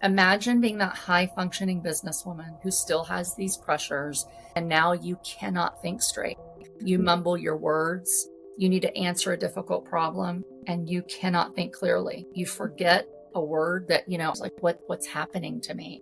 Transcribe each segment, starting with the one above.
Imagine being that high functioning businesswoman who still has these pressures, and now you cannot think straight. You mumble your words, you need to answer a difficult problem, and you cannot think clearly. You forget a word that, it's like, what's happening to me?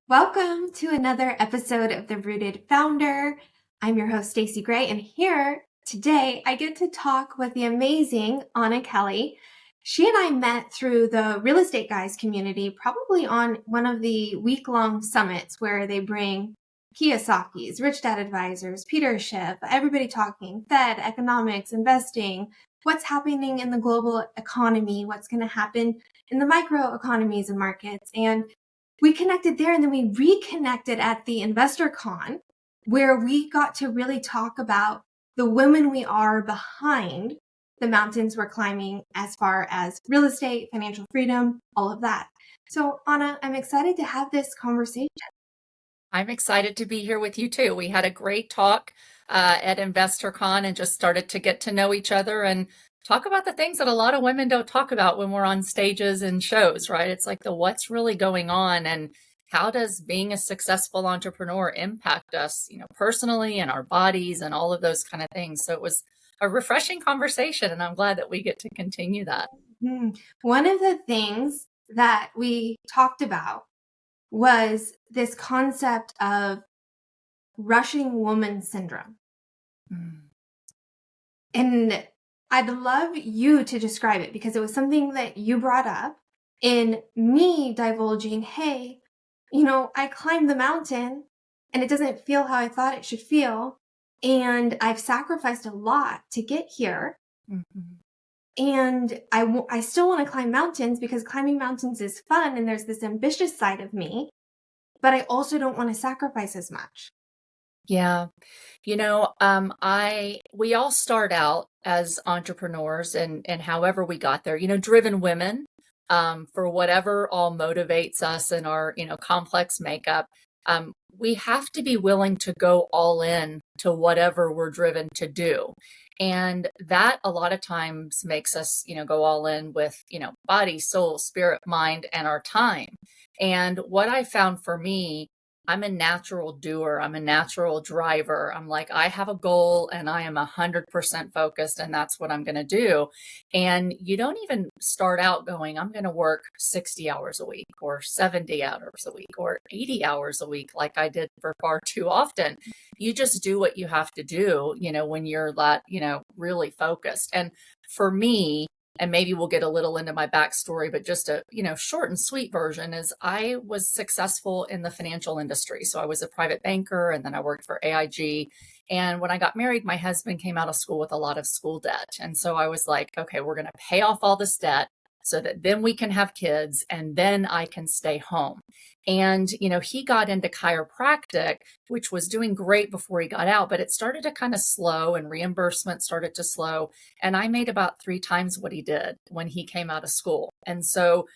Welcome to another episode of The Rooted Founder. I'm your host, Staci Gray, and here today I get to talk with the amazing Anna Kelley. She and I met through the Real Estate Guys community, probably on one of the week-long summits where they bring Kiyosaki's, Rich Dad Advisors, Peter Schiff, everybody talking, Fed, economics, investing, what's happening in the global economy, what's going to happen in the micro economies and markets. And we connected there, and then we reconnected at the Investor Con, where we got to really talk about the women we are behind the mountains we're climbing as far as real estate, financial freedom, all of that. So, Anna, I'm excited to have this conversation. I'm excited to be here with you too. We had a great talk at Investor Con and just started to get to know each other and talk about the things that a lot of women don't talk about when we're on stages and shows, right? It's like the what's really going on and how does being a successful entrepreneur impact us, personally and our bodies and all of those kind of things. So it was a refreshing conversation, and I'm glad that we get to continue that. One of the things that we talked about was this concept of rushing woman syndrome. And I'd love you to describe it because it was something that you brought up in me divulging, hey, I climbed the mountain and it doesn't feel how I thought it should feel. And I've sacrificed a lot to get here. Mm-hmm. And I still want to climb mountains because climbing mountains is fun. And there's this ambitious side of me, but I also don't want to sacrifice as much. Yeah. We all start out as entrepreneurs and however we got there, driven women, for whatever all motivates us in our, complex makeup. We have to be willing to go all in to whatever we're driven to do. And that a lot of times makes us, go all in with, body, soul, spirit, mind, and our time. And what I found for me, I'm a natural doer. I'm a natural driver. I'm like, I have a goal and I am 100% focused and that's what I'm going to do. And you don't even start out going, I'm going to work 60 hours a week or 70 hours a week or 80 hours a week like I did for far too often. You just do what you have to do, when you're that, really focused. And for me, and maybe we'll get a little into my backstory, but just a, short and sweet version is I was successful in the financial industry. So I was a private banker and then I worked for AIG. And when I got married, my husband came out of school with a lot of school debt. And so I was like, okay, we're going to pay off all this debt so that then we can have kids and then I can stay home. And, he got into chiropractic, which was doing great before he got out, but it started to kind of slow and reimbursement started to slow. And I made about 3 times what he did when he came out of school. And so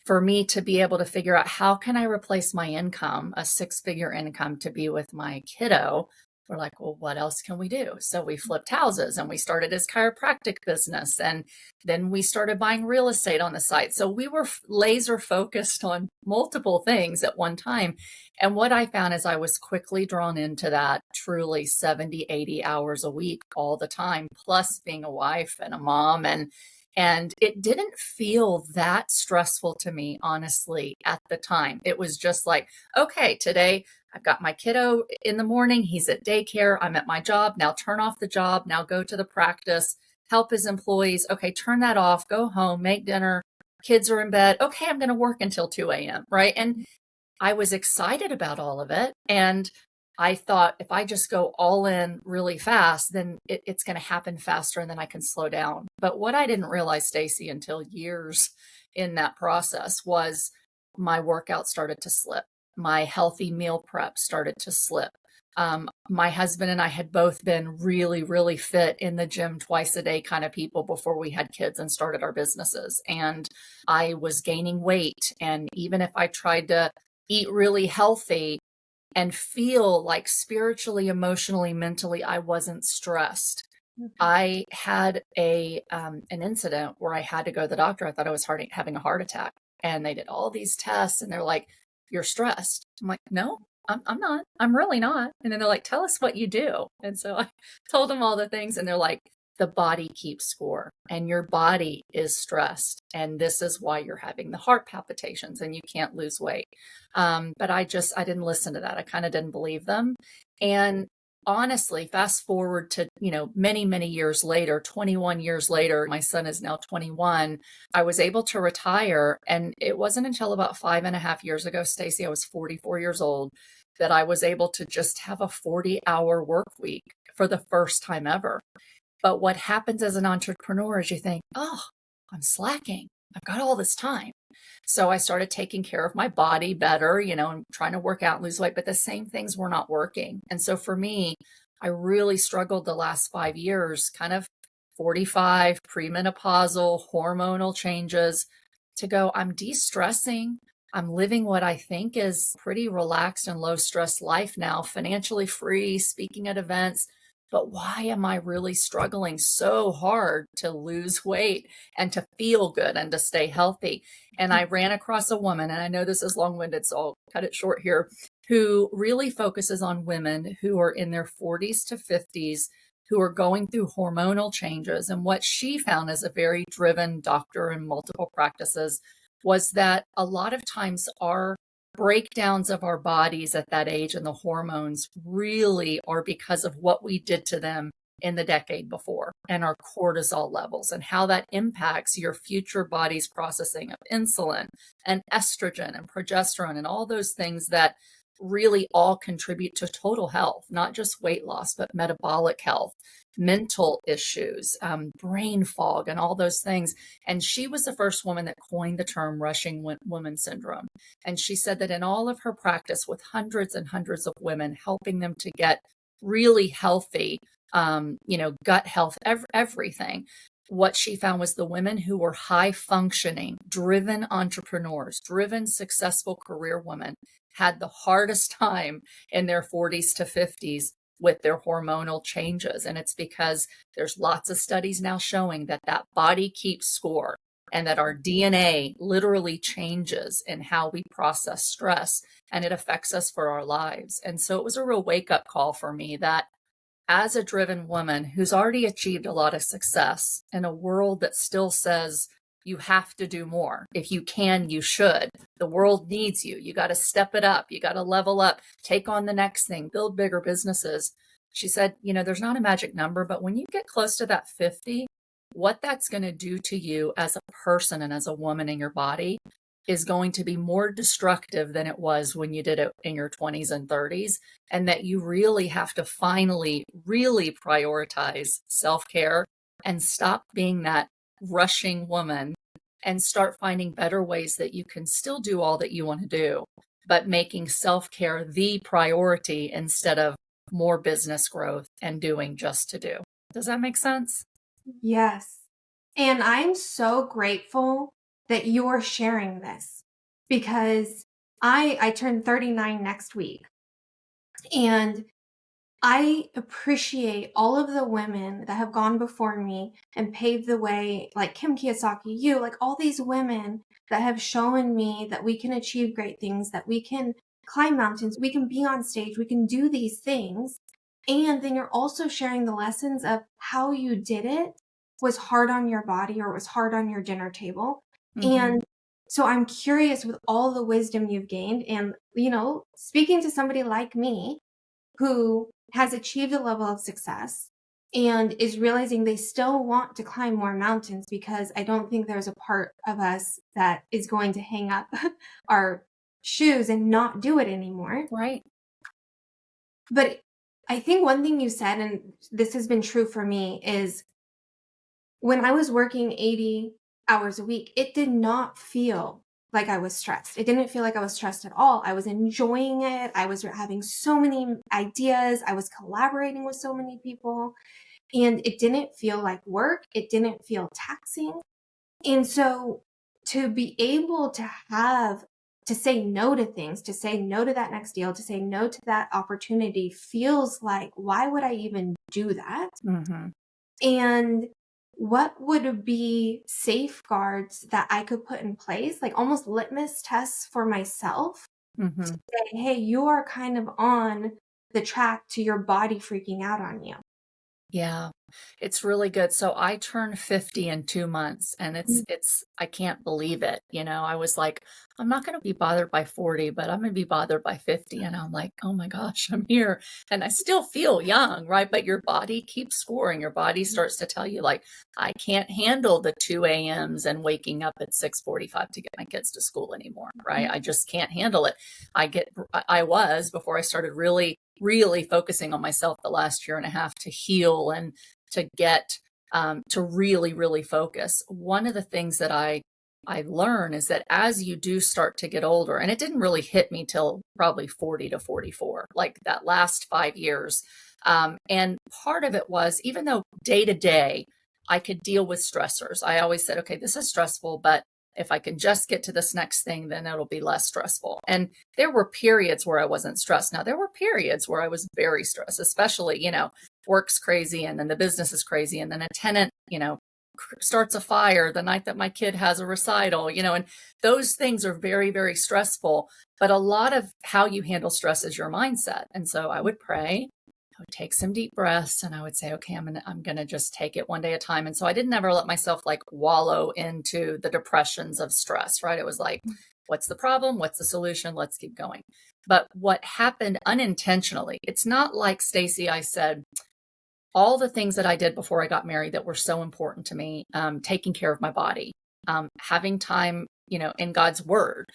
for me to be able to figure out how can I replace my income, a 6-figure income, to be with my kiddo, we're like, well, what else can we do? So we flipped houses and we started his chiropractic business. And then we started buying real estate on the site. So we were laser focused on multiple things at one time. And what I found is I was quickly drawn into that truly 70, 80 hours a week all the time, plus being a wife and a mom. And it didn't feel that stressful to me, honestly, at the time. It was just like, okay, today I've got my kiddo in the morning. He's at daycare. I'm at my job. Now turn off the job. Now go to the practice, help his employees. Okay, turn that off, go home, make dinner. Kids are in bed. Okay, I'm going to work until 2 a.m., right? And I was excited about all of it. And I thought if I just go all in really fast, then it's going to happen faster and then I can slow down. But what I didn't realize, Staci, until years in that process was my workout started to slip. My healthy meal prep started to slip. My husband and I had both been really, really fit in the gym twice a day kind of people before we had kids and started our businesses. And I was gaining weight. And even if I tried to eat really healthy, and feel like spiritually, emotionally, mentally, I wasn't stressed. Mhm. I had an incident where I had to go to the doctor. I thought I was having a heart attack, and they did all these tests, and they're like, "You're stressed." I'm like, "No, I'm not. I'm really not." And then they're like, "Tell us what you do." And so I told them all the things, and they're like, "The body keeps score, and your body is stressed, and this is why you're having the heart palpitations, and you can't lose weight." But I didn't listen to that. I kind of didn't believe them, and honestly, fast forward to, many, many years later, 21 years later, my son is now 21. I was able to retire. And it wasn't until about 5.5 years ago, Stacy, I was 44 years old, that I was able to just have a 40-hour work week for the first time ever. But what happens as an entrepreneur is you think, oh, I'm slacking. I've got all this time. So I started taking care of my body better, and trying to work out and lose weight, but the same things were not working. And so for me, I really struggled the last 5 years, kind of 45, premenopausal, hormonal changes, to go, I'm de-stressing. I'm living what I think is pretty relaxed and low stress life now, financially free, speaking at events. But why am I really struggling so hard to lose weight and to feel good and to stay healthy? And I ran across a woman, and I know this is long-winded, so I'll cut it short here, who really focuses on women who are in their 40s to 50s, who are going through hormonal changes. And what she found as a very driven doctor in multiple practices was that a lot of times our breakdowns of our bodies at that age and the hormones really are because of what we did to them in the decade before, and our cortisol levels, and how that impacts your future body's processing of insulin and estrogen and progesterone and all those things that really all contribute to total health, not just weight loss, but metabolic health, mental issues, brain fog, and all those things. And she was the first woman that coined the term rushing woman syndrome. And she said that in all of her practice with hundreds and hundreds of women, helping them to get really healthy, gut health, everything. What she found was the women who were high functioning, driven entrepreneurs, driven, successful career women had the hardest time in their 40s to 50s with their hormonal changes. And it's because there's lots of studies now showing that that body keeps score, and that our DNA literally changes in how we process stress, and it affects us for our lives. And so it was a real wake up call for me that as a driven woman who's already achieved a lot of success in a world that still says you have to do more. If you can, you should. The world needs you. You got to step it up. You got to level up, take on the next thing, build bigger businesses. She said, there's not a magic number, but when you get close to that 50, what that's going to do to you as a person and as a woman in your body is going to be more destructive than it was when you did it in your 20s and 30s. And that you really have to finally really prioritize self-care and stop being that rushing woman, and start finding better ways that you can still do all that you want to do, but making self-care the priority instead of more business growth and doing just to do. Does that make sense? Yes. And I'm so grateful that you're sharing this, because I turn 39 next week, and I appreciate all of the women that have gone before me and paved the way, like Kim Kiyosaki, you, like all these women that have shown me that we can achieve great things, that we can climb mountains, we can be on stage, we can do these things. And then you're also sharing the lessons of how you did it was hard on your body, or it was hard on your dinner table. Mm-hmm. And so I'm curious, with all the wisdom you've gained and, speaking to somebody like me who has achieved a level of success and is realizing they still want to climb more mountains, because I don't think there's a part of us that is going to hang up our shoes and not do it anymore. Right. But I think one thing you said, and this has been true for me, is when I was working 80 hours a week, it did not feel like I was stressed. It didn't feel like I was stressed at all. I was enjoying it. I was having so many ideas. I was collaborating with so many people, and it didn't feel like work. It didn't feel taxing. And so to be able to to say no to things, to say no to that next deal, to say no to that opportunity feels like, why would I even do that? Mm-hmm. And what would be safeguards that I could put in place, like almost litmus tests for myself Mm-hmm. to say, hey, you are kind of on the track to your body freaking out on you. Yeah, it's really good. So I turned 50 in 2 months, and it's I can't believe it. I was like, I'm not going to be bothered by 40, but I'm going to be bothered by 50. And I'm like, oh my gosh, I'm here. And I still feel young, right? But your body keeps scoring. Your body starts to tell you, like, I can't handle the 2 a.m.s and waking up at 6:45 to get my kids to school anymore, right? I just can't handle it. I was, before I started really focusing on myself the last year and a half to heal and to get to really focus. One of the things that I learn is that as you do start to get older, and it didn't really hit me till probably 40 to 44, like that last 5 years. And part of it was, even though day to day I could deal with stressors, I always said, okay, this is stressful, but if I can just get to this next thing, then it'll be less stressful. And there were periods where I wasn't stressed. Now, there were periods where I was very stressed, especially, work's crazy and then the business is crazy. And then a tenant, starts a fire the night that my kid has a recital, and those things are very stressful. But a lot of how you handle stress is your mindset. And so I would pray, I would take some deep breaths, and I would say, okay, I'm gonna just take it one day at a time. And so I didn't ever let myself like wallow into the depressions of stress, right? It was like, what's the problem? What's the solution? Let's keep going. But what happened unintentionally, it's not like, Staci, I said, all the things that I did before I got married that were so important to me, taking care of my body, having time, in God's word,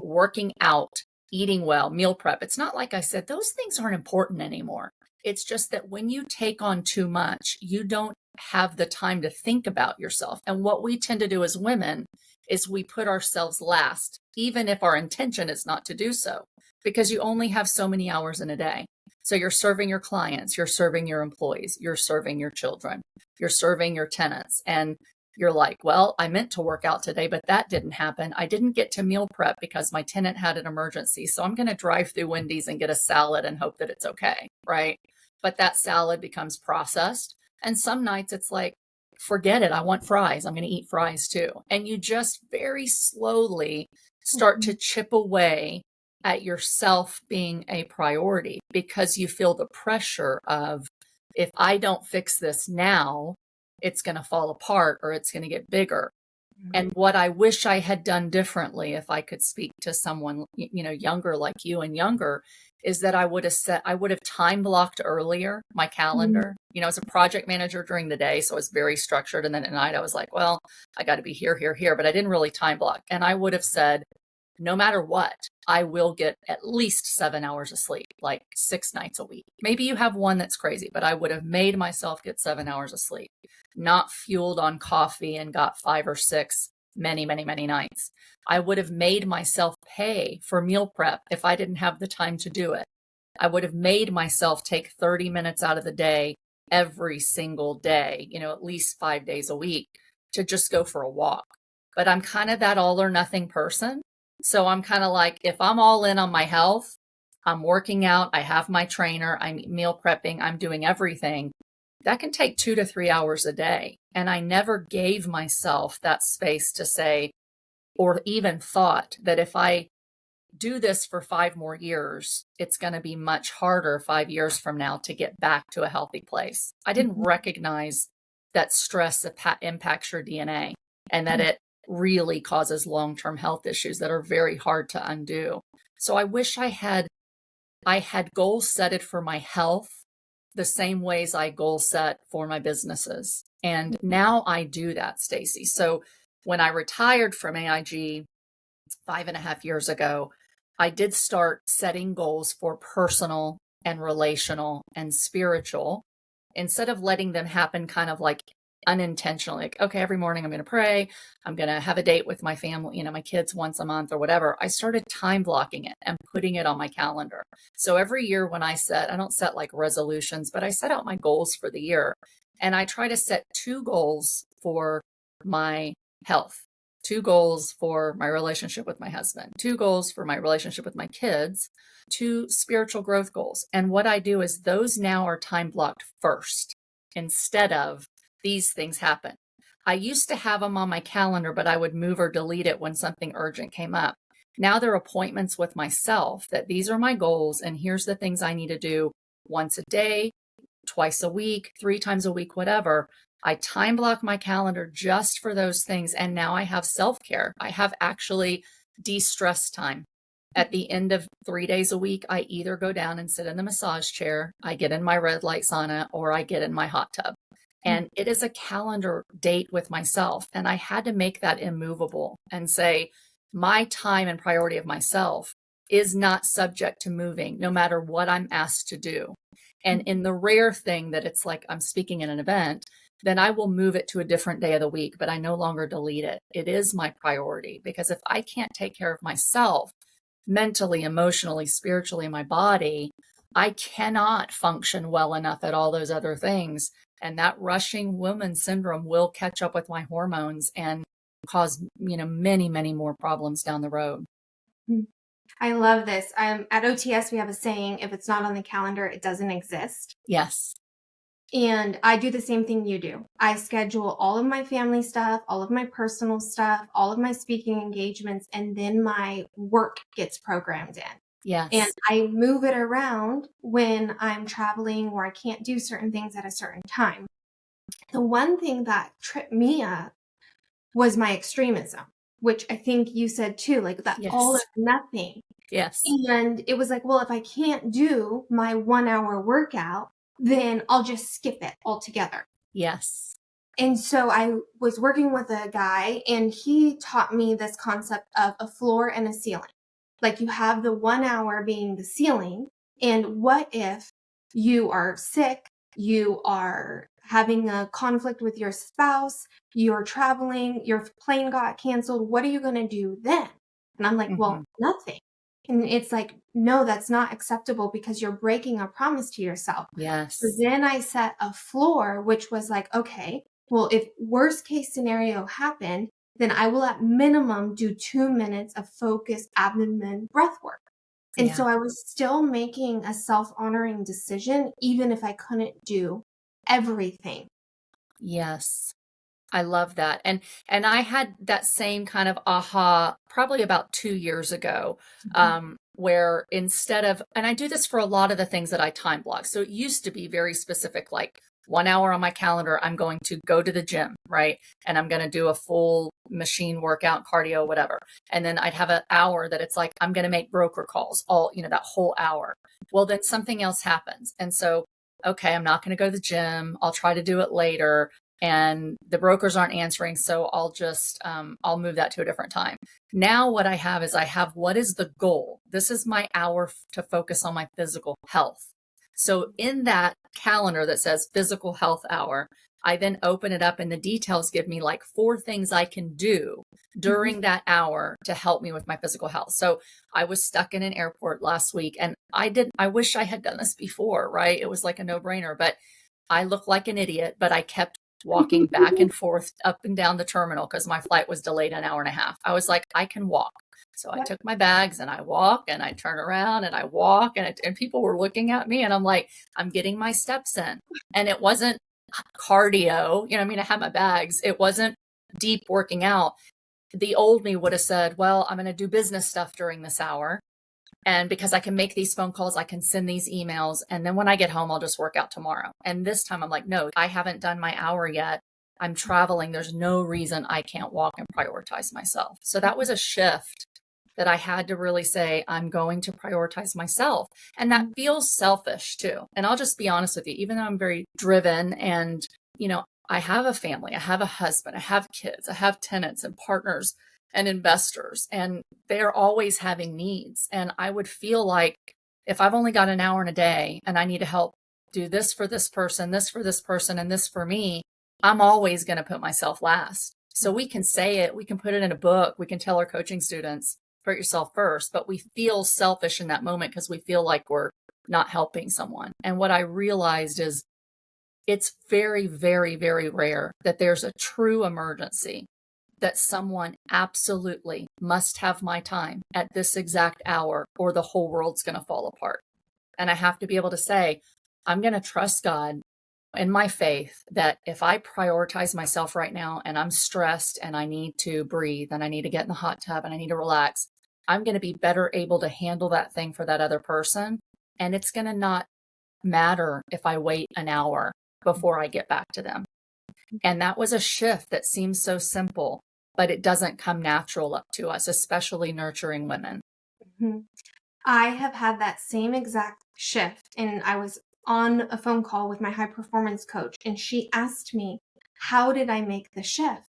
working out, eating well, meal prep. It's not like I said, those things aren't important anymore. It's just that when you take on too much, you don't have the time to think about yourself. And what we tend to do as women is we put ourselves last, even if our intention is not to do so, because you only have so many hours in a day. So you're serving your clients, you're serving your employees, you're serving your children, you're serving your tenants. And you're like, well, I meant to work out today, but that didn't happen. I didn't get to meal prep because my tenant had an emergency. So I'm going to drive through Wendy's and get a salad and hope that it's okay, right? But that salad becomes processed. And some nights it's like, forget it. I want fries. I'm going to eat fries too. And you just very slowly start to chip away at yourself being a priority, because you feel the pressure of, if I don't fix this now, it's going to fall apart or it's going to get bigger. And what I wish I had done differently, if I could speak to someone, younger like you and younger, is that I would have time blocked earlier my calendar. As a project manager during the day, so I was very structured. And then at night I was like, well, I got to be here, but I didn't really time block. And I would have said, no matter what, I will get at least 7 hours of sleep, like 6 nights a week. Maybe you have one that's crazy, but I would have made myself get 7 hours of sleep, not fueled on coffee and got 5 or 6 many nights. I would have made myself pay for meal prep if I didn't have the time to do it. I would have made myself take 30 minutes out of the day every single day, at least 5 days a week, to just go for a walk. But I'm kind of that all or nothing person. So I'm kind of like, if I'm all in on my health, I'm working out, I have my trainer, I'm meal prepping, I'm doing everything, that can take 2 to 3 hours a day. And I never gave myself that space to say, or even thought that if I do this for 5 more years, it's going to be much harder 5 years from now to get back to a healthy place. I didn't recognize that stress impacts your DNA and that it really causes long-term health issues that are very hard to undo. So I wish I had goals set for my health the same ways I goal set for my businesses. And now I do that, Staci. So when I retired from AIG 5.5 years ago, I did start setting goals for personal and relational and spiritual, instead of letting them happen kind of like unintentionally, like, okay, every morning I'm going to pray, I'm going to have a date with my family, my kids once a month or whatever. I started time blocking it and putting it on my calendar. So every year when I don't set like resolutions, but I set out my goals for the year, and I try to set 2 goals for my health. 2 goals for my relationship with my husband, 2 goals for my relationship with my kids, 2 spiritual growth goals. And what I do is those now are time blocked first instead of these things happen. I used to have them on my calendar, but I would move or delete it when something urgent came up. Now they're appointments with myself that these are my goals and here's the things I need to do once a day, twice a week, 3 times a week, whatever. I time block my calendar just for those things. And now I have self-care. I have actually de-stress time. At the end of 3 days a week, I either go down and sit in the massage chair, I get in my red light sauna, or I get in my hot tub. And it is a calendar date with myself. And I had to make that immovable and say, my time and priority of myself is not subject to moving, no matter what I'm asked to do. And in the rare thing that it's like I'm speaking at an event, then I will move it to a different day of the week, but I no longer delete it. It is my priority because if I can't take care of myself mentally, emotionally, spiritually, my body, I cannot function well enough at all those other things. And that rushing woman syndrome will catch up with my hormones and cause, many, many more problems down the road. I love this. At OTS, we have a saying, if it's not on the calendar, it doesn't exist. Yes. And I do the same thing you do. I schedule all of my family stuff, all of my personal stuff, all of my speaking engagements, and then my work gets programmed in. Yes. And I move it around when I'm traveling or I can't do certain things at a certain time. The one thing that tripped me up was my extremism, which I think you said too, like that all or nothing. Yes. And it was like, well, if I can't do my 1 hour workout, then I'll just skip it altogether. Yes. And so I was working with a guy and he taught me this concept of a floor and a ceiling. Like you have the 1 hour being the ceiling. And what if you are sick, you are having a conflict with your spouse, you're traveling, your plane got canceled. What are you going to do then? And I'm like, well, nothing. And it's like, no, that's not acceptable because you're breaking a promise to yourself. Yes. So then I set a floor, which was like, okay, well, if worst case scenario happened, then I will at minimum do 2 minutes of focused abdomen breath work. And so I was still making a self-honoring decision, even if I couldn't do everything. Yes. I love that. And I had that same kind of aha probably about 2 years ago, where instead of, and I do this for a lot of the things that I time block. So it used to be very specific, like 1 hour on my calendar, I'm going to go to the gym, right? And I'm going to do a full machine workout, cardio, whatever. And then I'd have an hour that it's like, I'm going to make broker calls all, that whole hour. Well, then something else happens. And so, okay, I'm not going to go to the gym. I'll try to do it later. And the brokers aren't answering. So I'll just, I'll move that to a different time. Now what I have is what is the goal? This is my hour to focus on my physical health. So in that calendar that says physical health hour, I then open it up and the details give me like 4 things I can do during that hour to help me with my physical health. So I was stuck in an airport last week and I wish I had done this before, right? It was like a no-brainer, but I looked like an idiot, but I kept walking back and forth up and down the terminal because my flight was delayed an hour and a half. I was like, I can walk. So I took my bags and I walk and I turn around and I walk and people were looking at me and I'm like, I'm getting my steps in. And it wasn't cardio, I had my bags. It wasn't deep working out. The old me would have said, well, I'm going to do business stuff during this hour. And because I can make these phone calls, I can send these emails. And then when I get home, I'll just work out tomorrow. And this time I'm like, no, I haven't done my hour yet. I'm traveling. There's no reason I can't walk and prioritize myself. So that was a shift that I had to really say, I'm going to prioritize myself. And that feels selfish too. And I'll just be honest with you, even though I'm very driven and, I have a family, I have a husband, I have kids, I have tenants and partners and investors, and they're always having needs. And I would feel like if I've only got an hour in a day and I need to help do this for this person, this for this person, and this for me, I'm always going to put myself last. So we can say it, we can put it in a book, we can tell our coaching students, put yourself first, but we feel selfish in that moment because we feel like we're not helping someone. And what I realized is it's very, very, very rare that there's a true emergency that someone absolutely must have my time at this exact hour or the whole world's going to fall apart. And I have to be able to say, I'm going to trust God and my faith that if I prioritize myself right now and I'm stressed and I need to breathe and I need to get in the hot tub and I need to relax, I'm going to be better able to handle that thing for that other person. And it's going to not matter if I wait an hour before I get back to them. And that was a shift that seems so simple, but it doesn't come natural up to us, especially nurturing women. Mm-hmm. I have had that same exact shift, and I was on a phone call with my high performance coach, and she asked me, how did I make the shift?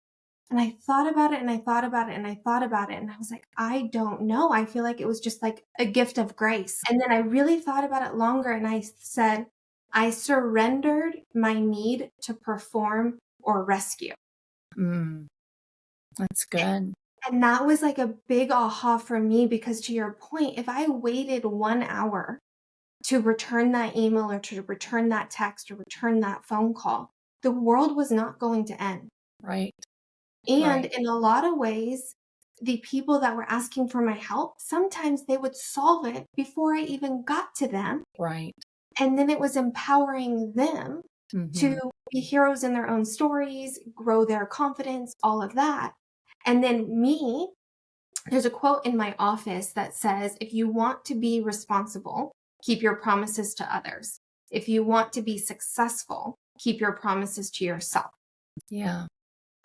And I thought about it and I thought about it and I thought about it. And I was like, I don't know. I feel like it was just like a gift of grace. And then I really thought about it longer and I said, I surrendered my need to perform or rescue. That's good. And that was like a big aha for me, because to your point, if I waited 1 hour to return that email or to return that text or return that phone call, the world was not going to end. Right. And Right. in a lot of ways, the people that were asking for my help, sometimes they would solve it before I even got to them. Right. And then it was empowering them to be heroes in their own stories, grow their confidence, all of that. And then me, there's a quote in my office that says, if you want to be responsible, keep your promises to others. If you want to be successful, keep your promises to yourself. Yeah.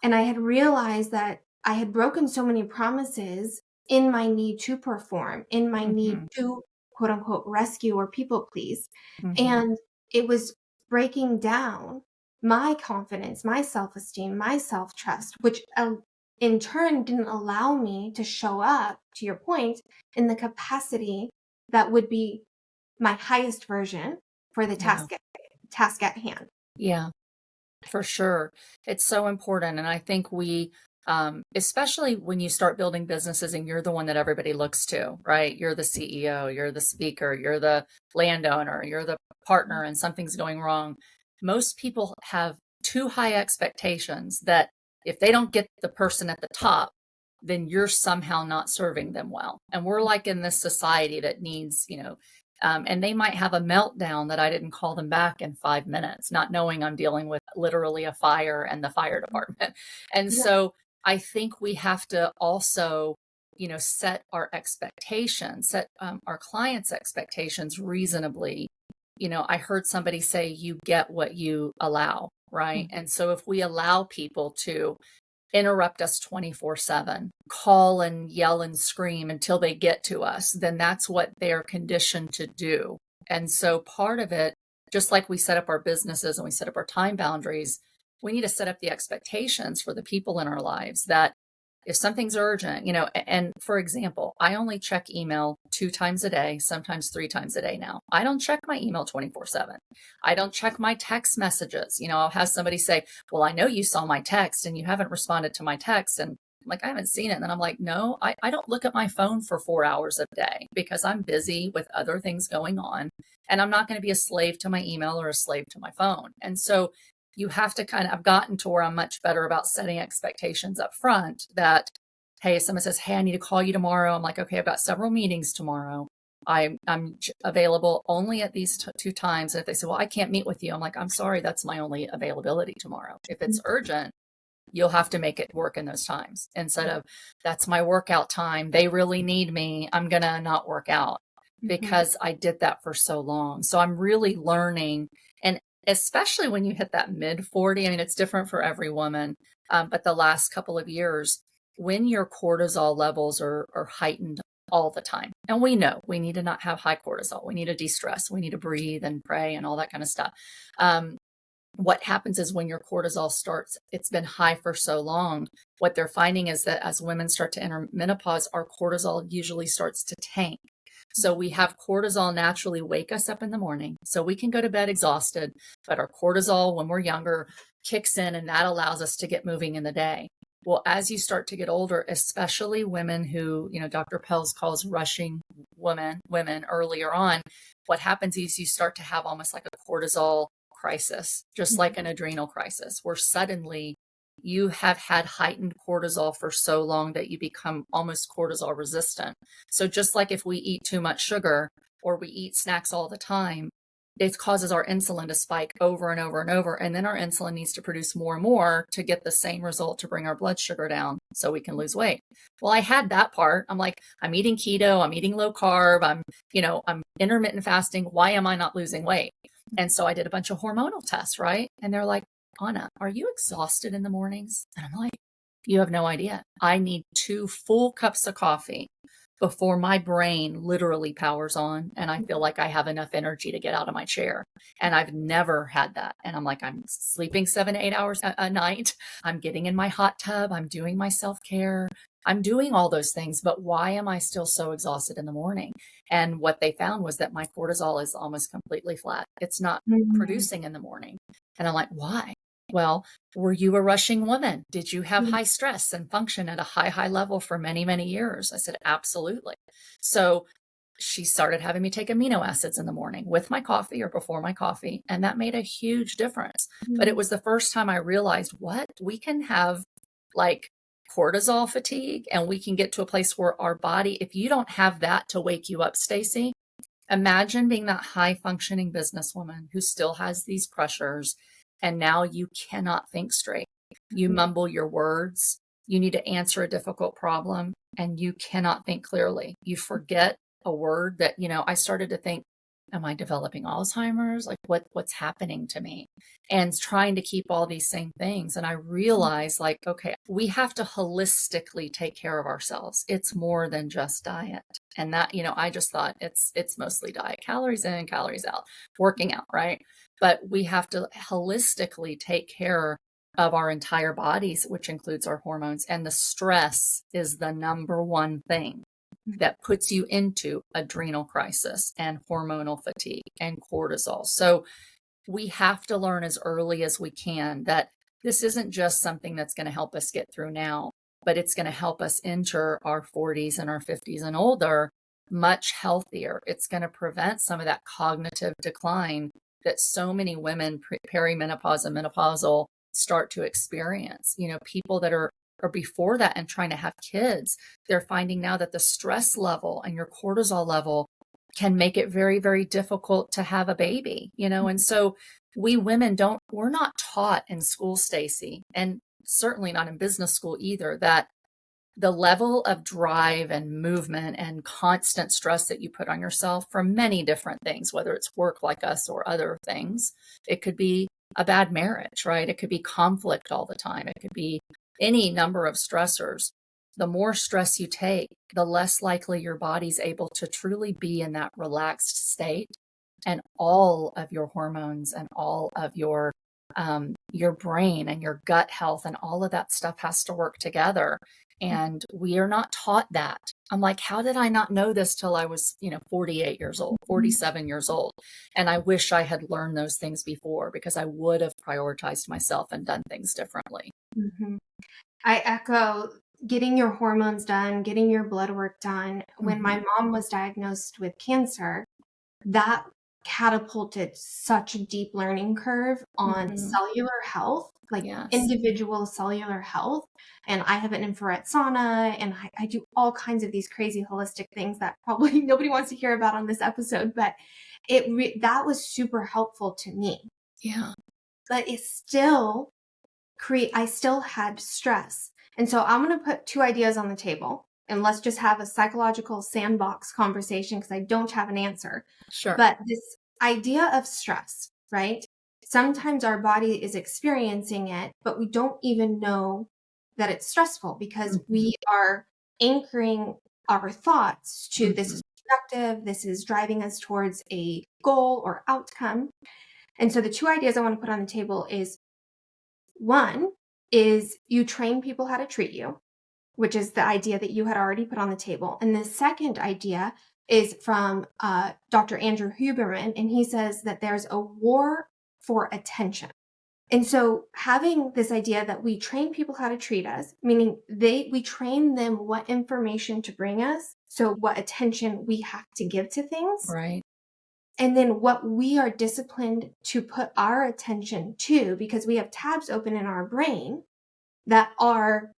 And I had realized that I had broken so many promises in my need to perform, in my need to quote unquote rescue or people please. And it was breaking down my confidence, my self-esteem, my self-trust, which in turn didn't allow me to show up, to your point, in the capacity that would be my highest version for the task at hand. Yeah. For sure. It's so important. And I think we, especially when you start building businesses and you're the one that everybody looks to, right? You're the CEO, you're the speaker, you're the landowner, you're the partner, and something's going wrong. Most people have too high expectations that if they don't get the person at the top, then you're somehow not serving them well. And we're like in this society that needs, and they might have a meltdown that I didn't call them back in 5 minutes, not knowing I'm dealing with literally a fire and the fire department. And so I think we have to also, set our expectations, set our clients' expectations reasonably. I heard somebody say, you get what you allow, right? And so if we allow people to interrupt us 24/7, call and yell and scream until they get to us, then that's what they're conditioned to do. And so part of it, just like we set up our businesses and we set up our time boundaries, we need to set up the expectations for the people in our lives that if something's urgent, and for example, I only check email 2 times a day, sometimes 3 times a day now. I don't check my email 24/7. I don't check my text messages. I'll have somebody say, well, I know you saw my text and you haven't responded to my text. And I'm like, I haven't seen it. And then I'm like, no, I don't look at my phone for 4 hours a day because I'm busy with other things going on. And I'm not going to be a slave to my email or a slave to my phone. And so you have to I've gotten to where I'm much better about setting expectations up front that, hey, if someone says, hey, I need to call you tomorrow. I'm like, okay, I've got several meetings tomorrow. I'm available only at these 2 times. And if they say, well, I can't meet with you, I'm like, I'm sorry, that's my only availability tomorrow. If it's urgent, you'll have to make it work in those times instead of that's my workout time. They really need me. I'm going to not work out because I did that for so long. So I'm really learning. And especially when you hit that mid 40, I mean, it's different for every woman. But the last couple of years, when your cortisol levels are heightened all the time, and we know we need to not have high cortisol, we need to de-stress, we need to breathe and pray and all that kind of stuff. What happens is when your cortisol starts, it's been high for so long, what they're finding is that as women start to enter menopause, our cortisol usually starts to tank. So we have cortisol naturally wake us up in the morning. So we can go to bed exhausted, but our cortisol when we're younger kicks in and that allows us to get moving in the day. Well, as you start to get older, especially women who, Dr. Pelz calls rushing women earlier on, what happens is you start to have almost like a cortisol crisis, just like an adrenal crisis, where suddenly you have had heightened cortisol for so long that you become almost cortisol resistant. So just like if we eat too much sugar or we eat snacks all the time, it causes our insulin to spike over and over and over. And then our insulin needs to produce more and more to get the same result to bring our blood sugar down so we can lose weight. Well, I had that part. I'm like, I'm eating keto, I'm eating low carb, I'm intermittent fasting. Why am I not losing weight? And so I did a bunch of hormonal tests, right? And they're like, Anna, are you exhausted in the mornings? And I'm like, you have no idea. I need 2 full cups of coffee before my brain literally powers on and I feel like I have enough energy to get out of my chair. And I've never had that. And I'm like, I'm sleeping 7 to 8 hours a night. I'm getting in my hot tub. I'm doing my self-care. I'm doing all those things, but why am I still so exhausted in the morning? And what they found was that my cortisol is almost completely flat. It's not producing in the morning. And I'm like, why? Well, were you a rushing woman? Did you have high stress and function at a high level for many, many years? I said, absolutely. So she started having me take amino acids in the morning with my coffee or before my coffee. And that made a huge difference. But it was the first time I realized what we can have like cortisol fatigue and we can get to a place where our body, if you don't have that to wake you up, Staci, imagine being that high functioning businesswoman who still has these pressures. And now you cannot think straight. You mumble your words. You need to answer a difficult problem and you cannot think clearly. You forget a word that, I started to think, am I developing Alzheimer's? Like what's happening to me? And trying to keep all these same things. And I realized like, okay, we have to holistically take care of ourselves. It's more than just diet. And that, I just thought it's mostly diet, calories in, calories out, working out, right? But we have to holistically take care of our entire bodies, which includes our hormones. And the stress is the number one thing that puts you into adrenal crisis and hormonal fatigue and cortisol. So we have to learn as early as we can that this isn't just something that's going to help us get through now, but it's going to help us enter our 40s and our 50s and older much healthier. It's going to prevent some of that cognitive decline that so many women perimenopause and menopausal start to experience. People that are before that and trying to have kids, they're finding now that the stress level and your cortisol level can make it very, very difficult to have a baby, and so we women we're not taught in school, Staci, and certainly not in business school either, that the level of drive and movement and constant stress that you put on yourself from many different things, whether it's work like us or other things, it could be a bad marriage, right? It could be conflict all the time. It could be any number of stressors. The more stress you take, the less likely your body's able to truly be in that relaxed state. And all of your hormones and all of your brain and your gut health and all of that stuff has to work together. And we are not taught that. I'm like, how did I not know this till I was, 48 years old, 47 years old? And I wish I had learned those things before because I would have prioritized myself and done things differently. Mm-hmm. I echo getting your hormones done, getting your blood work done. When my mom was diagnosed with cancer, that catapulted such a deep learning curve on cellular health, like individual cellular health. And I have an infrared sauna and I do all kinds of these crazy holistic things that probably nobody wants to hear about on this episode, but that was super helpful to me. Yeah. But it still I still had stress. And so I'm going to put 2 ideas on the table and let's just have a psychological sandbox conversation because I don't have an answer. Sure. But this idea of stress, right? Sometimes our body is experiencing it, but we don't even know that it's stressful because we are anchoring our thoughts to this is productive, this is driving us towards a goal or outcome. And so the 2 ideas I want to put on the table is, one is you train people how to treat you, which is the idea that you had already put on the table. And the second idea is from Dr. Andrew Huberman, and he says that there's a war for attention. And so having this idea that we train people how to treat us, meaning we train them what information to bring us, so what attention we have to give to things. Right. And then what we are disciplined to put our attention to, because we have tabs open in our brain that are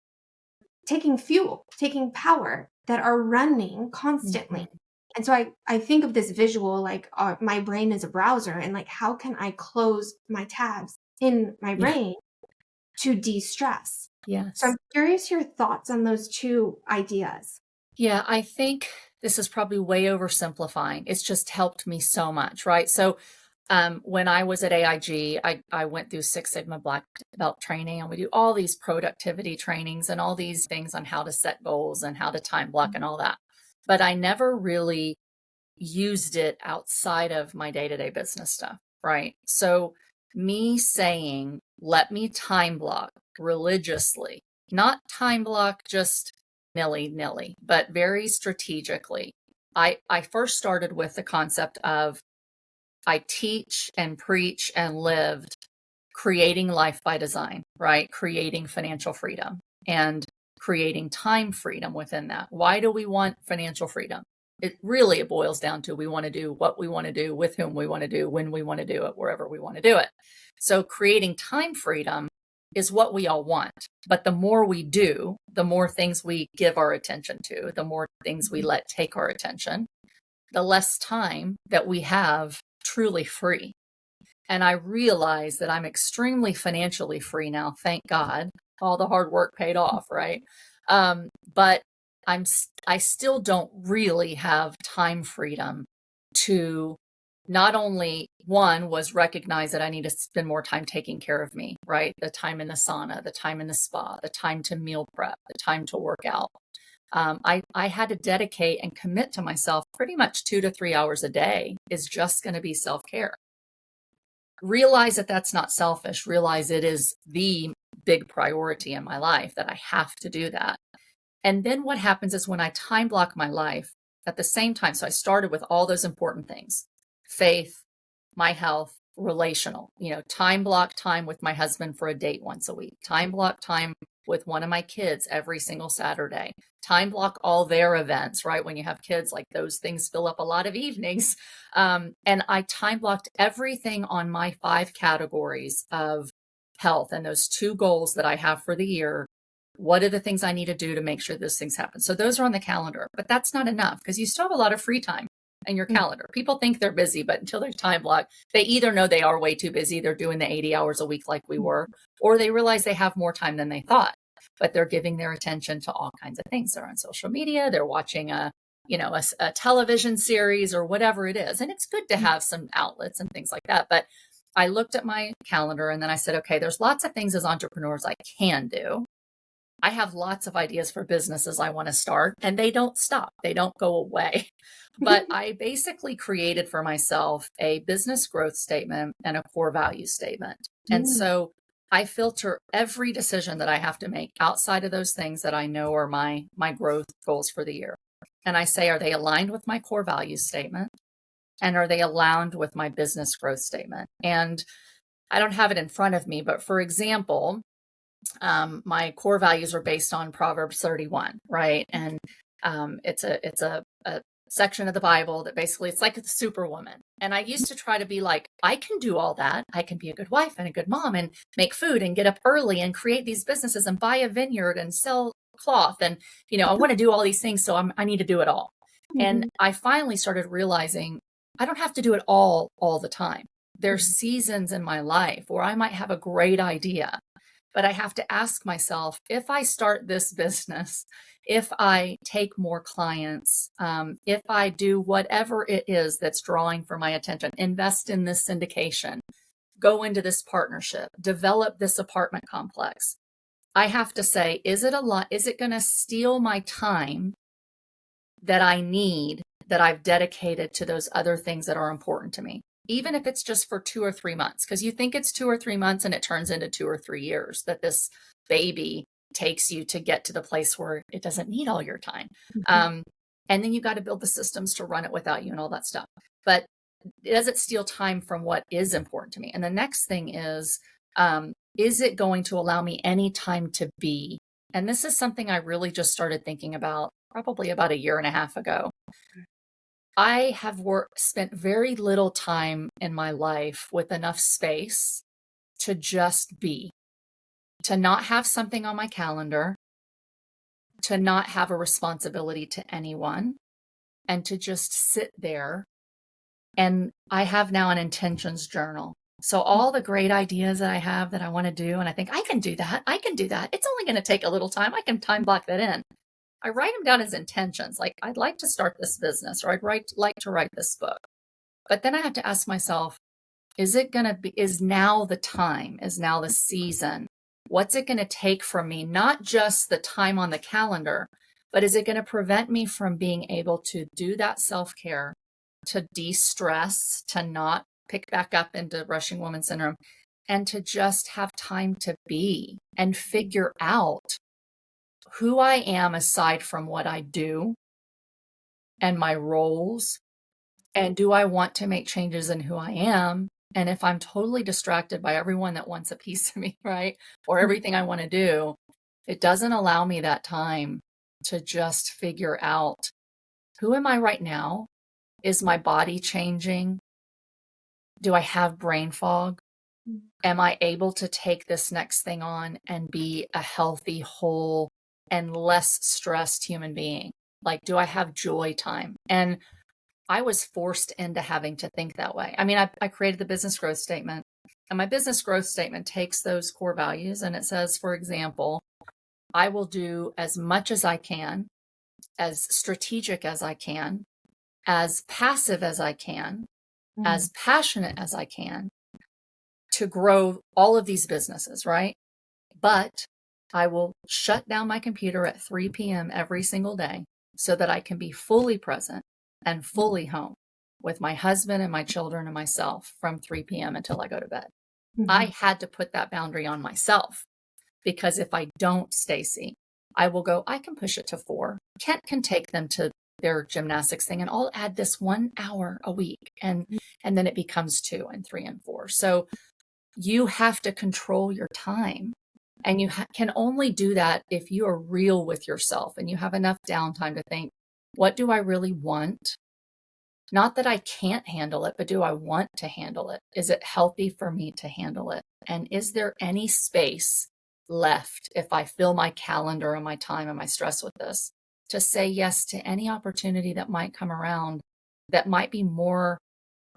taking fuel, taking power, that are running constantly. Mhm. And so I think of this visual like my brain is a browser, and like how can I close my tabs in my Yeah. brain to de-stress? So I'm Yes. curious your thoughts on those two ideas. Yeah, I think this is probably way oversimplifying. It's just helped me so much, right? So, when I was at AIG, I went through Six Sigma Black Belt training, and we do all these productivity trainings and all these things on how to set goals and how to time block and all that. But I never really used it outside of my day-to-day business stuff, right? So, me saying, let me time block religiously, not time block just nilly-nilly, but very strategically. I first started with the concept of I teach and preach and lived creating life by design, right? Creating financial freedom and creating time freedom within that. Why do we want financial freedom? It boils down to we want to do what we want to do, with whom we want to do, when we want to do it, wherever we want to do it. So creating time freedom is what we all want. But the more we do, the more things we give our attention to, the more things we let take our attention, the less time that we have truly free. And I realize that I'm extremely financially free now, thank God. All the hard work paid off, right? But I still don't really have time freedom to not only one was recognize that I need to spend more time taking care of me, right? The time in the sauna, the time in the spa, the time to meal prep, the time to work out. I had to dedicate and commit to myself pretty much 2 to 3 hours a day is just going to be self care. Realize that that's not selfish. Realize it is the big priority in my life that I have to do that. And then what happens is when I time block my life at the same time, so I started with all those important things: faith, my health, relational, time block time with my husband for a date once a week, time block time with one of my kids every single Saturday, time block all their events, right? When you have kids, like those things fill up a lot of evenings. And I time blocked everything on my 5 categories of health and those 2 goals that I have for the year. What are the things I need to do to make sure those things happen? So those are on the calendar, but that's not enough because you still have a lot of free time in your calendar. People think they're busy, but until they're time blocked, they either know they are way too busy, they're doing the 80 hours a week like we were, or they realize they have more time than they thought, but they're giving their attention to all kinds of things. They're on social media, they're watching a television series or whatever it is. And it's good to have some outlets and things like that. But I looked at my calendar and then I said, okay, there's lots of things as entrepreneurs I can do. I have lots of ideas for businesses I want to start, and they don't stop. They don't go away. But I basically created for myself a business growth statement and a core value statement. And so I filter every decision that I have to make outside of those things that I know are my growth goals for the year. And I say, are they aligned with my core value statement? And are they aligned with my business growth statement? And I don't have it in front of me, but for example, my core values are based on Proverbs 31, right? And it's a section of the Bible that basically it's like a superwoman. And I used to try to be like, I can do all that. I can be a good wife and a good mom and make food and get up early and create these businesses and buy a vineyard and sell cloth. And, I want to do all these things. So I need to do it all. And I finally started realizing I don't have to do it all the time. There's seasons in my life where I might have a great idea, but I have to ask myself, if I start this business, if I take more clients, if I do whatever it is that's drawing for my attention, invest in this syndication, go into this partnership, develop this apartment complex, I have to say, is it a lot? Is it going to steal my time that I need, that I've dedicated to those other things that are important to me? Even if it's just for 2 or 3 months, because you think it's 2 or 3 months and it turns into 2 or 3 years that this baby takes you to get to the place where it doesn't need all your time. And then you got to build the systems to run it without you and all that stuff. But does it steal time from what is important to me? And the next thing is it going to allow me any time to be? And this is something I really just started thinking about probably about a year and a half ago. I have spent very little time in my life with enough space to just be, to not have something on my calendar, to not have a responsibility to anyone, and to just sit there. And I have now an intentions journal. So all the great ideas that I have that I want to do, and I think I can do that. I can do that. It's only going to take a little time. I can time block that in. I write them down as intentions. Like, I'd like to start this business, or like to write this book. But then I have to ask myself, is now the time? Is now the season? What's it going to take from me? Not just the time on the calendar, but is it going to prevent me from being able to do that self-care, to de-stress, to not pick back up into rushing woman syndrome, and to just have time to be and figure out who I am aside from what I do and my roles? And do I want to make changes in who I am? And if I'm totally distracted by everyone that wants a piece of me, right? Or everything I want to do, it doesn't allow me that time to just figure out, who am I right now? Is my body changing? Do I have brain fog? Am I able to take this next thing on and be a healthy, whole, and less stressed human being? Like, do I have joy time? And I was forced into having to think that way. I mean, I created the business growth statement, and my business growth statement takes those core values, and it says, for example, I will do as much as I can, as strategic as I can, as passive as I can, as passionate as I can, to grow all of these businesses, right? But I will shut down my computer at 3 p.m. every single day so that I can be fully present and fully home with my husband and my children and myself from 3 p.m. until I go to bed. I had to put that boundary on myself, because if I don't, Staci, I will go, I can push it to 4. Kent can take them to their gymnastics thing, and I'll add this 1 hour a week. And then it becomes 2 and 3 and 4. So you have to control your time. And you can only do that if you are real with yourself and you have enough downtime to think, what do I really want? Not that I can't handle it, but do I want to handle it? Is it healthy for me to handle it? And is there any space left, if I fill my calendar and my time and my stress with this, to say yes to any opportunity that might come around that might be more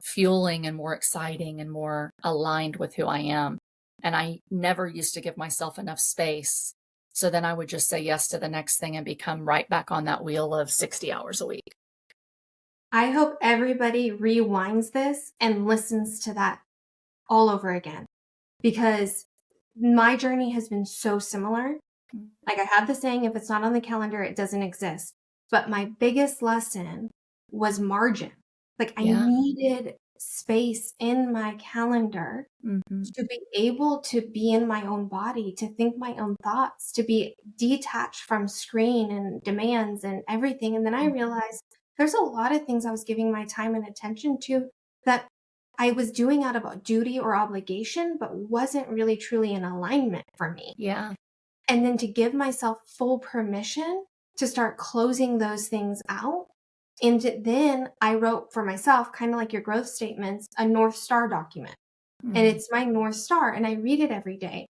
fueling and more exciting and more aligned with who I am? And I never used to give myself enough space. So then I would just say yes to the next thing and become right back on that wheel of 60 hours a week. I hope everybody rewinds this and listens to that all over again, because my journey has been so similar. Like, I have the saying, if it's not on the calendar, it doesn't exist. But my biggest lesson was margin. Like, I needed space in my calendar to be able to be in my own body, to think my own thoughts, to be detached from screen and demands and everything. And then I realized there's a lot of things I was giving my time and attention to that I was doing out of duty or obligation, but wasn't really truly in alignment for me. Yeah. And then to give myself full permission to start closing those things out. And then I wrote for myself, kind of like your growth statements, a North Star document. And it's my North Star, and I read it every day.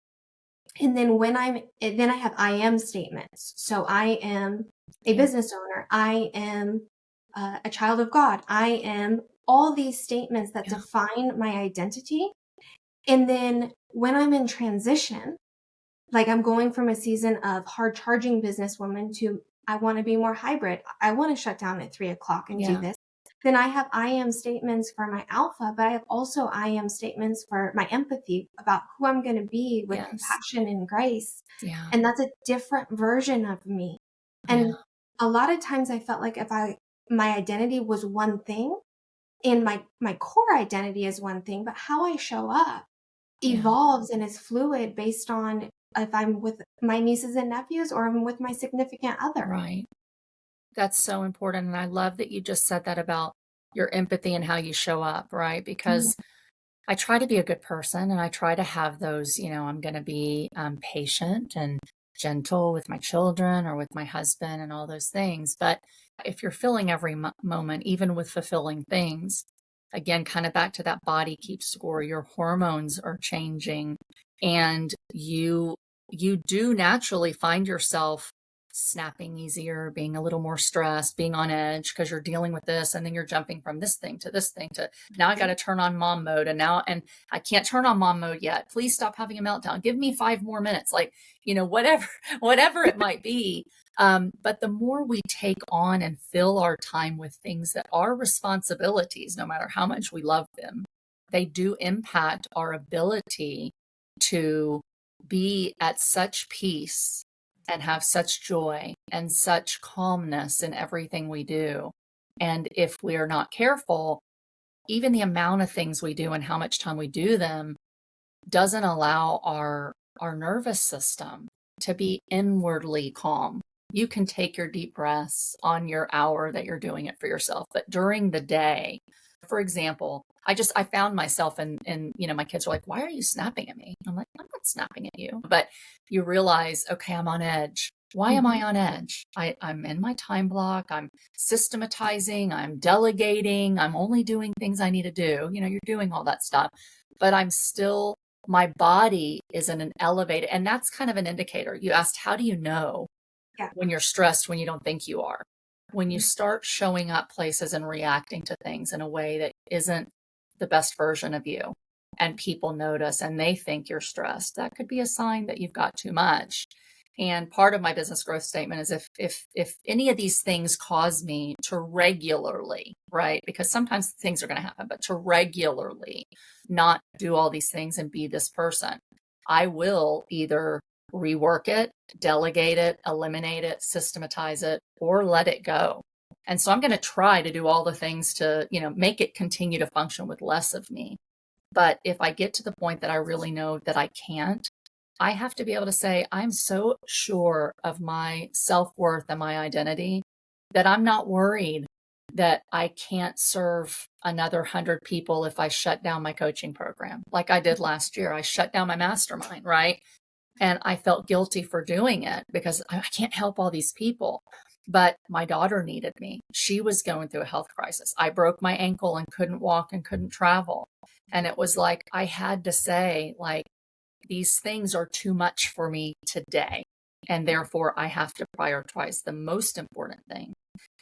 And then then I have I am statements. So I am a business owner. I am a child of God. I am all these statements that define my identity. And then when I'm in transition, like, I'm going from a season of hard charging businesswoman to, I want to be more hybrid. I want to shut down at 3 o'clock and do this. Then I have I am statements for my alpha, but I have also I am statements for my empathy, about who I'm going to be with compassion and grace. And that's a different version of me. And a lot of times I felt like my identity was one thing, and my core identity is one thing, but how I show up evolves and is fluid based on if I'm with my nieces and nephews or I'm with my significant other. Right. That's so important. And I love that you just said that about your empathy and how you show up, right? Because I try to be a good person, and I try to have those, I'm going to be patient and gentle with my children or with my husband and all those things. But if you're filling every moment, even with fulfilling things, again, kind of back to that body keeps score, your hormones are changing, and you you do naturally find yourself snapping easier, being a little more stressed, being on edge because you're dealing with this, and then you're jumping from this thing to this thing to now I got to turn on mom mode, and I can't turn on mom mode yet. Please stop having a meltdown. Give me 5 more minutes. Like, whatever it might be. But the more we take on and fill our time with things that are responsibilities, no matter how much we love them, they do impact our ability to be at such peace and have such joy and such calmness in everything we do. And if we are not careful, even the amount of things we do and how much time we do them doesn't allow our nervous system to be inwardly calm. You can take your deep breaths on your hour that you're doing it for yourself, but during the day, for example, I found myself in, my kids are like, why are you snapping at me? I'm like, I'm not snapping at you. But you realize, okay, I'm on edge. Why am I on edge? I'm in my time block. I'm systematizing. I'm delegating. I'm only doing things I need to do. You're doing all that stuff, but my body is in an elevated, and that's kind of an indicator. You asked, how do you know when you're stressed, when you don't think you are? When you start showing up places and reacting to things in a way that isn't the best version of you, and people notice and they think you're stressed, that could be a sign that you've got too much. And part of my business growth statement is if any of these things cause me to regularly, right? Because sometimes things are going to happen, but to regularly not do all these things and be this person, I will either rework it, delegate it, eliminate it, systematize it, or let it go. And so I'm going to try to do all the things to, make it continue to function with less of me. But if I get to the point that I really know that I can't, I have to be able to say, I'm so sure of my self-worth and my identity that I'm not worried that I can't serve another 100 people if I shut down my coaching program. Like I did last year, I shut down my mastermind, right? And I felt guilty for doing it because I can't help all these people. But my daughter needed me. She was going through a health crisis. I broke my ankle and couldn't walk and couldn't travel. And it was like, I had to say, like, these things are too much for me today. And therefore, I have to prioritize the most important thing.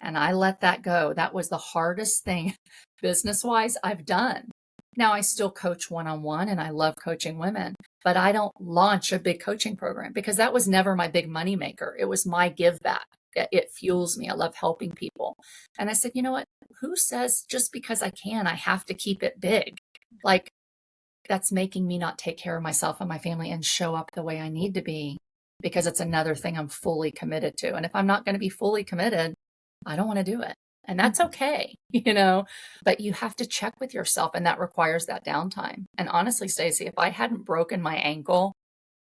And I let that go. That was the hardest thing business-wise I've done. Now, I still coach one-on-one and I love coaching women, but I don't launch a big coaching program because that was never my big money maker. It was my give back. It fuels me. I love helping people. And I said, you know what? Who says just because I can, I have to keep it big? Like, that's making me not take care of myself and my family and show up the way I need to be, because it's another thing I'm fully committed to. And if I'm not going to be fully committed, I don't want to do it. And that's okay, but you have to check with yourself, and that requires that downtime. And honestly, Staci, if I hadn't broken my ankle,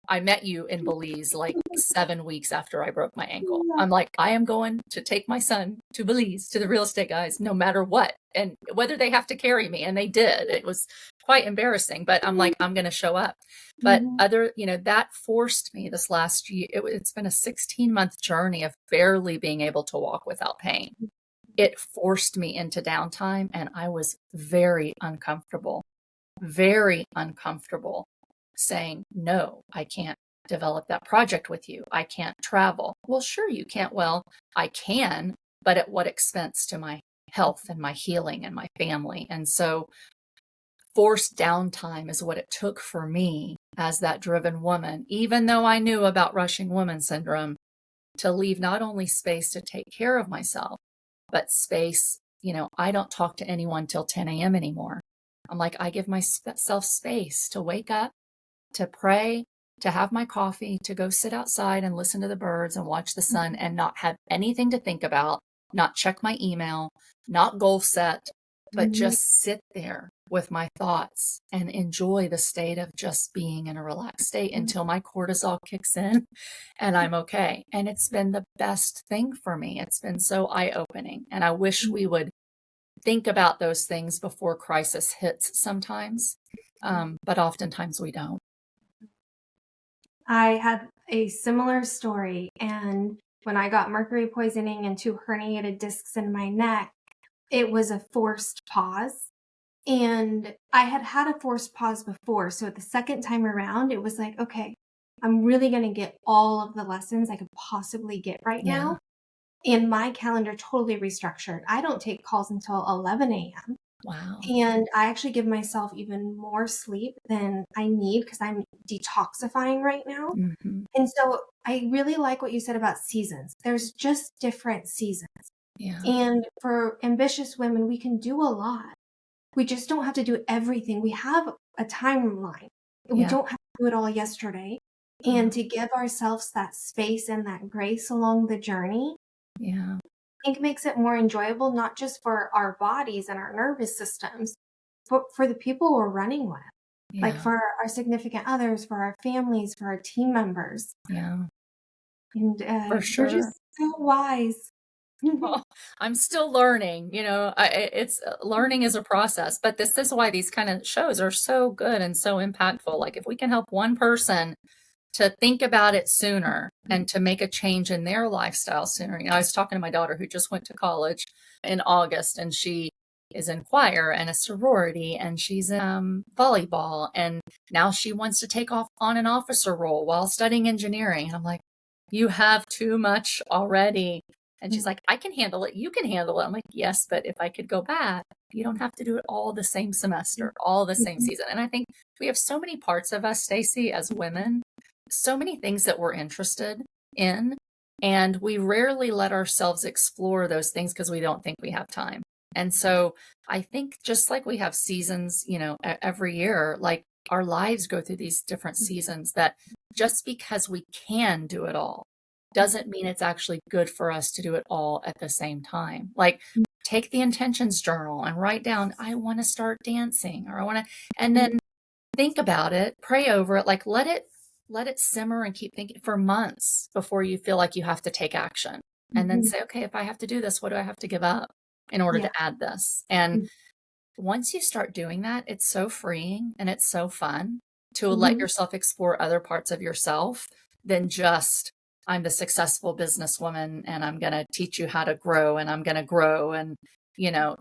I met you in Belize like 7 weeks after I broke my ankle. I'm like, I am going to take my son to Belize, to the real estate guys, no matter what. And whether they have to carry me, and they did, it was quite embarrassing, but I'm like, I'm going to show up. But that forced me this last year. It's been a 16-month journey of barely being able to walk without pain. It forced me into downtime, and I was very uncomfortable saying, no, I can't develop that project with you. I can't travel. Well, sure, you can't. Well, I can, but at what expense to my health and my healing and my family? And so forced downtime is what it took for me as that driven woman, even though I knew about rushing woman syndrome, to leave not only space to take care of myself, but space. I don't talk to anyone till 10 a.m. anymore. I'm like, I give myself space to wake up, to pray, to have my coffee, to go sit outside and listen to the birds and watch the sun and not have anything to think about, not check my email, not goal set, but just sit there with my thoughts and enjoy the state of just being in a relaxed state until my cortisol kicks in and I'm okay. And it's been the best thing for me. It's been so eye-opening. And I wish we would think about those things before crisis hits sometimes, but oftentimes we don't. I had a similar story, and when I got mercury poisoning and 2 herniated discs in my neck, it was a forced pause. And I had had a forced pause before, so the second time around, it was like, okay, I'm really going to get all of the lessons I could possibly get right Yeah. now. And my calendar totally restructured. I don't take calls until 11 a.m. Wow. And I actually give myself even more sleep than I need because I'm detoxifying right now. Hmm. And so I really like what you said about seasons. There's just different seasons. Yeah. And for ambitious women, we can do a lot. We just don't have to do everything. We have a timeline. We Yeah. don't have to do it all yesterday. Yeah. And to give ourselves that space and that grace along the journey, Yeah. I think makes it more enjoyable, not just for our bodies and our nervous systems, but for the people we're running with, like Yeah. for our significant others, for our families, for our team members. Yeah. And For you're sure. just so wise. Well, I'm still learning, it's learning is a process, but this is why these kind of shows are so good and so impactful. Like if we can help one person to think about it sooner and to make a change in their lifestyle sooner. I was talking to my daughter who just went to college in August, and she is in choir and a sorority, and she's in volleyball, and now she wants to take off on an officer role while studying engineering. And I'm like, you have too much already. And she's like, I can handle it. You can handle it. I'm like, yes, but if I could go back, you don't have to do it all the same semester, all the same season. And I think we have so many parts of us, Staci, as women, so many things that we're interested in, and we rarely let ourselves explore those things because we don't think we have time. And so I think just like we have seasons, every year, like our lives go through these different seasons, that just because we can do it all doesn't mean it's actually good for us to do it all at the same time. Like take the intentions journal and write down, I want to start dancing, or I want to, and then think about it, pray over it, like let it simmer and keep thinking for months before you feel like you have to take action. And then say, okay, if I have to do this, what do I have to give up in order Yeah. to add this? And once you start doing that, it's so freeing and it's so fun to let yourself explore other parts of yourself than just, I'm the successful businesswoman and I'm going to teach you how to grow and I'm going to grow. And,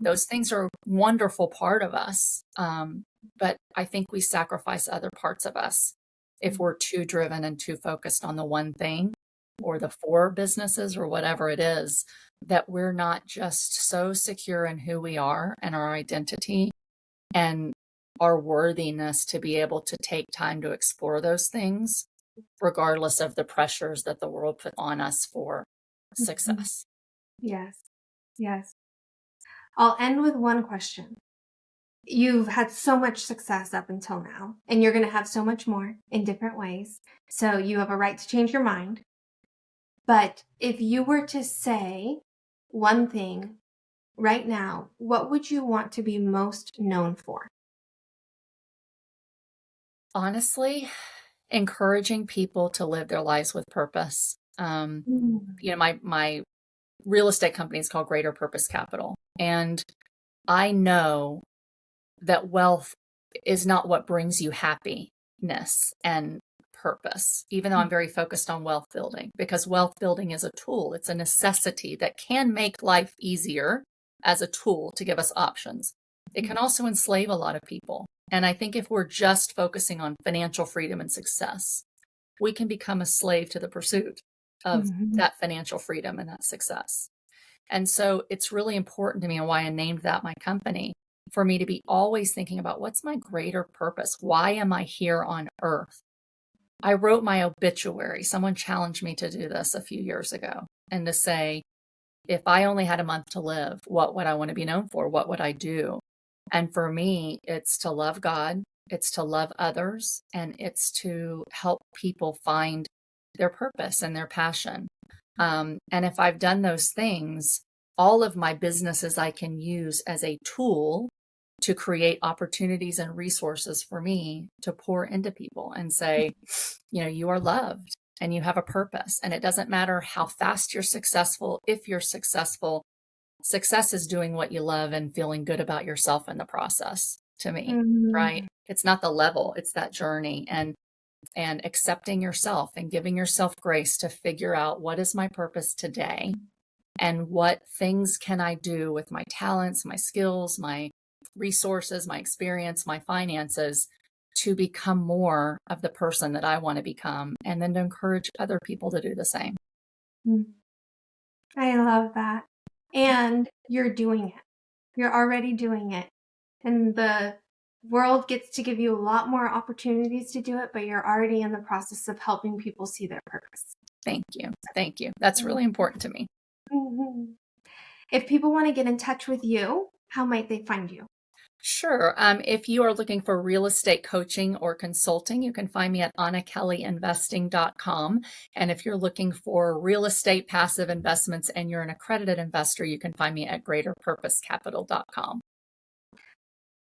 those things are a wonderful part of us. But I think we sacrifice other parts of us if we're too driven and too focused on the one thing or the four businesses or whatever it is, that we're not just so secure in who we are and our identity and our worthiness to be able to take time to explore those things, regardless of the pressures that the world put on us for success. Yes. Yes. I'll end with one question. You've had so much success up until now, and you're going to have so much more in different ways. So you have a right to change your mind. But if you were to say one thing right now, what would you want to be most known for? Honestly, encouraging people to live their lives with purpose. Mm. My real estate company is called Greater Purpose Capital. And I know that wealth is not what brings you happiness and purpose, even though I'm very focused on wealth building, because wealth building is a tool. It's a necessity that can make life easier as a tool to give us options. It can also enslave a lot of people. And I think if we're just focusing on financial freedom and success, we can become a slave to the pursuit of Mhm. that financial freedom and that success. And so it's really important to me, and why I named that my company, for me to be always thinking about what's my greater purpose? Why am I here on earth? I wrote my obituary. Someone challenged me to do this a few years ago and to say, if I only had a month to live, what would I want to be known for? What would I do? And for me, it's to love God, it's to love others, and it's to help people find their purpose and their passion. And if I've done those things, all of my businesses I can use as a tool to create opportunities and resources for me to pour into people and say, you are loved and you have a purpose. And it doesn't matter how fast you're successful. If you're successful, success is doing what you love and feeling good about yourself in the process, to me, right? Mhm. It's not the level, it's that journey. And accepting yourself and giving yourself grace to figure out, what is my purpose today and what things can I do with my talents, my skills, my resources, my experience, my finances to become more of the person that I want to become, and then to encourage other people to do the same. I love that. And you're doing it. You're already doing it. And the world gets to give you a lot more opportunities to do it, but you're already in the process of helping people see their purpose. Thank you. Thank you. That's really important to me. Mm-hmm. If people want to get in touch with you, how might they find you? Sure. If you are looking for real estate coaching or consulting, you can find me at AnnaKelleyInvesting.com. And if you're looking for real estate passive investments and you're an accredited investor, you can find me at GreaterPurposeCapital.com.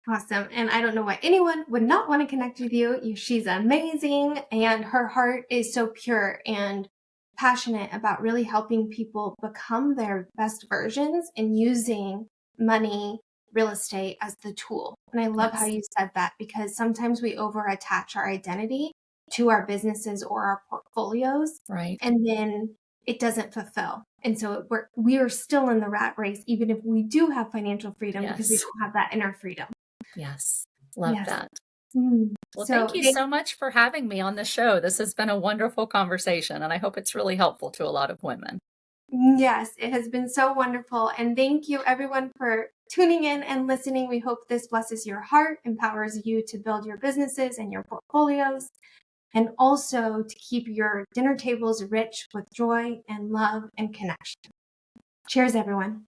Awesome. And I don't know why anyone would not want to connect with you. She's amazing, and her heart is so pure and passionate about really helping people become their best versions and using money, real estate as the tool. And I love how you said that, because sometimes we over attach our identity to our businesses or our portfolios. Right. And then it doesn't fulfill. And so we are still in the rat race, even if we do have financial freedom, because we don't have that inner freedom. Yes. Love that. Well, So thank you so much for having me on the show. This has been a wonderful conversation, and I hope it's really helpful to a lot of women. Yes, it has been so wonderful. And thank you, everyone, for tuning in and listening. We hope this blesses your heart, empowers you to build your businesses and your portfolios, and also to keep your dinner tables rich with joy and love and connection. Cheers, everyone.